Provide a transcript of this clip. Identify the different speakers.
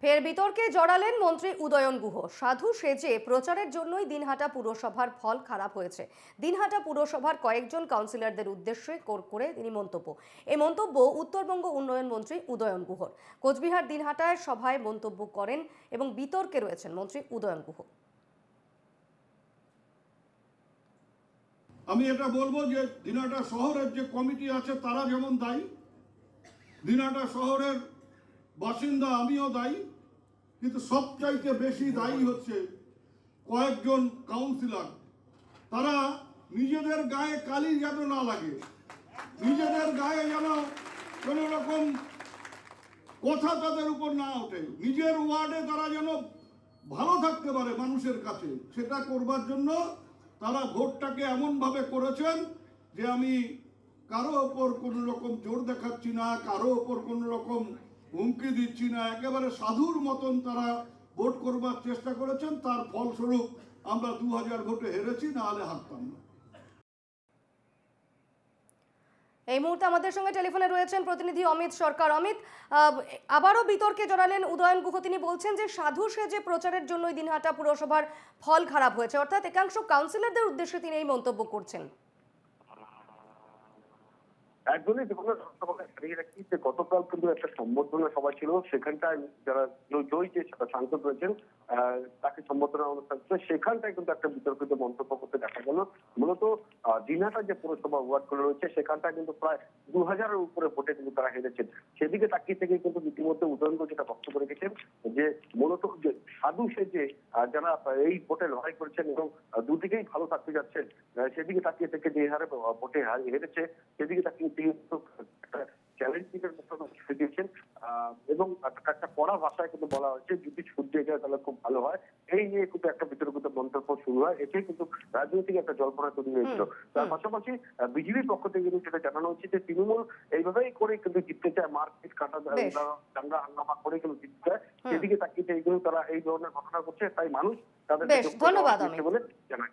Speaker 1: ফের বিতর্কে জড়ালেন মন্ত্রী উদয়ন গুহ। সাধু সেজে প্রচারের জন্যই দিনহাটা পুরসভার ফল খারাপ হয়েছে। দিনহাটা পুরসভার কয়েকজন কাউন্সিলরদের উদ্দেশ্যে করে তিনি মন্তব্য। এই মন্তব্য উত্তরবঙ্গ উন্নয়ন মন্ত্রী উদয়ন গুহর। কোচবিহার দিনহাটায় সভায় মন্তব্য করেন এবং বিতর্কে রয়েছেন মন্ত্রী উদয়ন গুহ।
Speaker 2: আমি এটা বলবো যে দিনহাটা শহরের যে কমিটি আছে তারা যেমন দায়ী, দিনহাটা শহরের বাসিন্দা আমিও দায়ী, কিন্তু সবচাইতে বেশি দায়ী হচ্ছে কয়েকজন কাউন্সিলর। তারা নিজেদের গায়ে কালি যেন না লাগে, নিজেদের গায়ে যেন কোনো রকম কথা তাদের উপর না ওঠে, নিজের ওয়ার্ডে তারা যেন ভালো থাকতে পারে মানুষের কাছে, সেটা করবার জন্য তারা ভোটটাকে এমনভাবে করেছেন যে আমি কারো ওপর কোনো রকম জোর দেখাচ্ছি না, কারো ওপর কোনো রকম হুমকি দিচ্ছি না, একেবারে সাধুর মতন তারা ভোট করবার চেষ্টা করেছেন। তার ফলস্বরূপ আমরা 2000 ভোটে হেরেছি, না হলে হারতাম না।
Speaker 1: এই মুহূর্তে আমাদের সঙ্গে টেলিফোনে রয়েছেন প্রতিনিধি অমিত সরকার। অমিত, আবারও বিতর্কে জড়ালেন উদয়ন গুহ। তিনি বলছেন যে সাধু সেজে প্রচারের জন্যই দিনহাটা পুরসভার ফল খারাপ হয়েছে, অর্থাৎ একাংশ কাউন্সিলরদের উদ্দেশ্যে তিনি এই মন্তব্য করছেন।
Speaker 3: একদমই দেখুন, গতকাল কিন্তু একটা সম্বর্ধনা সভা ছিল, সেখানটায় যারা জয়ী যে সাংসদ রয়েছেন তাকে সম্বর্ধনা অনুষ্ঠান ছিল, সেখানটায় কিন্তু একটা বিতর্কিত মন্তব্য করতে দেখা গেল। মূলত দিনহাটা যে পৌরসভা ওয়ার্ডগুলো রয়েছে সেখানটায় কিন্তু প্রায় 2000-এর উপরে ভোটে কিন্তু তারা হেরেছেন। সেদিকে তাকিয়ে থেকে কিন্তু ইতিমধ্যে উদয়ন যেটা বক্তব্য রেখেছেন যে মূলত যে সাধু সেজে যারা এই ভোটে লড়াই করেছেন এবং দুদিকেই ভালো থাকতে যাচ্ছেন, সেদিকে তাকিয়ে থেকে যে হারে ভোটে হেরেছে সেদিকে তাকিয়ে একটা চ্যালেঞ্জিংয়ের মুখে দিয়েছেন এবং একটা কড়া ভাষায় কিন্তু বলা হয়েছে যদি শুনতে যায় তাহলে খুব ভালো হয়। এই নিয়ে কিন্তু একটা বিতর্কিত মন্তব্য শুরু হয়, এটাই কিন্তু রাজনৈতিক একটা জল্পনা তৈরি হয়েছিল। তার পাশাপাশি বিজেপির পক্ষ থেকে কিন্তু যেটা জানানো হচ্ছে যে তৃণমূল এইভাবেই করে কিন্তু জিততে চায়, মারপিট কাটা দাঙ্গা হাঙ্গামা করে কিন্তু জিততে চায়। সেদিকে তাকিয়ে এইগুলো তারা এই ধরনের ঘটনা করছে, তাই মানুষ তাদের
Speaker 1: ধন্যবাদ
Speaker 3: বলে জানা